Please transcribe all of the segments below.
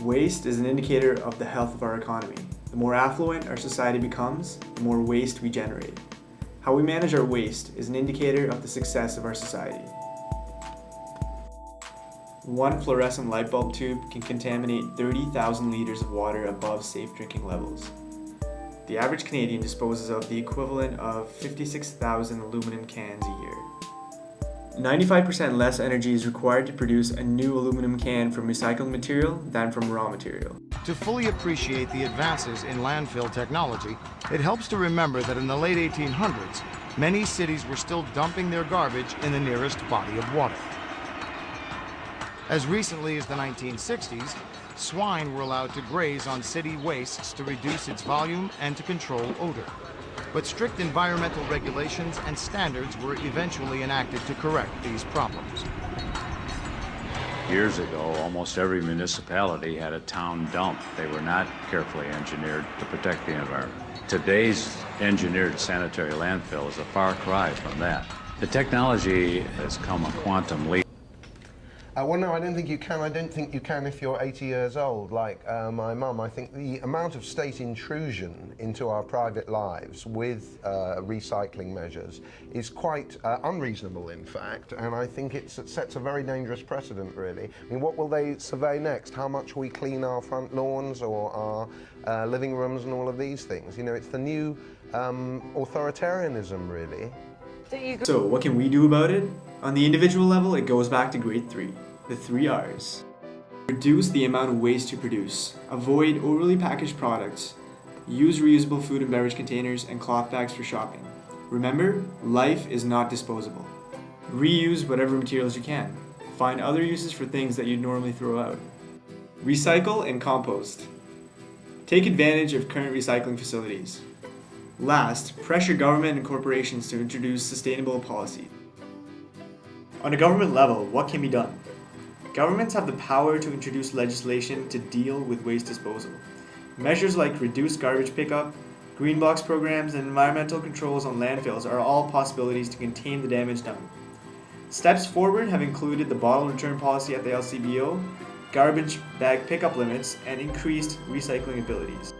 Waste is an indicator of the health of our economy. The more affluent our society becomes, the more waste we generate. How we manage our waste is an indicator of the success of our society. One fluorescent light bulb tube can contaminate 30,000 liters of water above safe drinking levels. The average Canadian disposes of the equivalent of 56,000 aluminum cans a year. 95% less energy is required to produce a new aluminum can from recycled material than from raw material. To fully appreciate the advances in landfill technology, it helps to remember that in the late 1800s, many cities were still dumping their garbage in the nearest body of water. As recently as the 1960s, swine were allowed to graze on city wastes to reduce its volume and to control odor. But strict environmental regulations and standards were eventually enacted to correct these problems. Years ago, almost every municipality had a town dump. They were not carefully engineered to protect the environment. Today's engineered sanitary landfill is a far cry from that. The technology has come a quantum leap. Well, no, I don't think you can. I don't think you can if you're 80 years old, like my mum. I think the amount of state intrusion into our private lives with recycling measures is quite unreasonable, in fact, and I think it sets a very dangerous precedent, really. I mean, what will they survey next? How much we clean our front lawns or our living rooms and all of these things? You know, it's the new authoritarianism, really. So, what can we do about it? On the individual level, it goes back to grade 3. The 3 R's. Reduce the amount of waste you produce. Avoid overly packaged products. Use reusable food and beverage containers and cloth bags for shopping. Remember, life is not disposable. Reuse whatever materials you can. Find other uses for things that you'd normally throw out. Recycle and compost. Take advantage of current recycling facilities. Last, pressure government and corporations to introduce sustainable policy. On a government level, what can be done? Governments have the power to introduce legislation to deal with waste disposal. Measures like reduced garbage pickup, green box programs, and environmental controls on landfills are all possibilities to contain the damage done. Steps forward have included the bottle return policy at the LCBO, garbage bag pickup limits, and increased recycling abilities.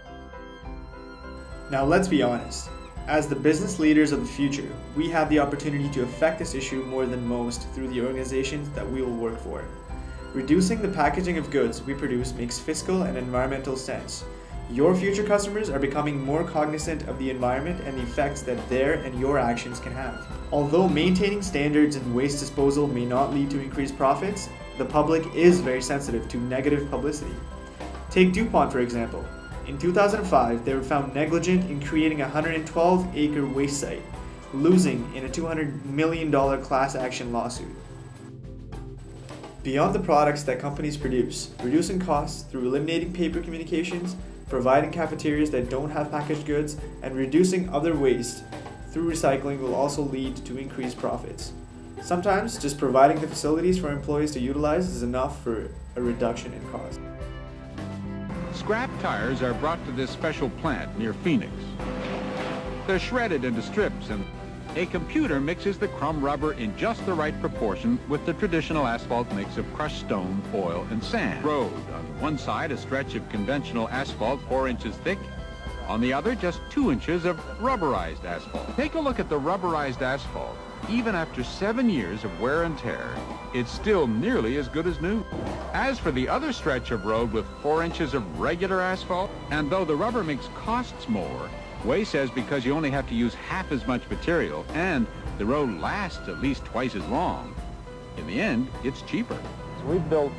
Now let's be honest. As the business leaders of the future, we have the opportunity to affect this issue more than most through the organizations that we will work for. Reducing the packaging of goods we produce makes fiscal and environmental sense. Your future customers are becoming more cognizant of the environment and the effects that their and your actions can have. Although maintaining standards in waste disposal may not lead to increased profits, the public is very sensitive to negative publicity. Take DuPont for example. In 2005, they were found negligent in creating a 112-acre waste site, losing in a $200 million class action lawsuit. Beyond the products that companies produce, reducing costs through eliminating paper communications, providing cafeterias that don't have packaged goods, and reducing other waste through recycling will also lead to increased profits. Sometimes, just providing the facilities for employees to utilize is enough for a reduction in cost. Scrap tires are brought to this special plant near Phoenix. They're shredded into strips, and a computer mixes the crumb rubber in just the right proportion with the traditional asphalt mix of crushed stone, oil, and sand. Road. On one side, a stretch of conventional asphalt 4 inches thick. On the other, just 2 inches of rubberized asphalt. Take a look at the rubberized asphalt. Even after 7 years of wear and tear, it's still nearly as good as new. As for the other stretch of road with 4 inches of regular asphalt, and though the rubber mix costs more, Way says because you only have to use half as much material and the road lasts at least twice as long, in the end, it's cheaper. So we built...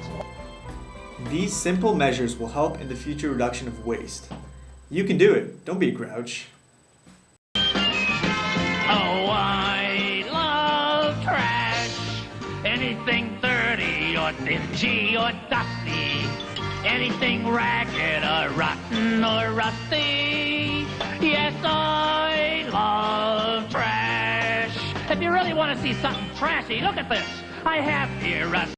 These simple measures will help in the future reduction of waste. You can do it. Don't be a grouch. Oh, I love trash. Anything dirty or dingy or dusty. Anything ragged or rotten or rusty. Yes, I love trash. If you really want to see something trashy, look at this. I have here a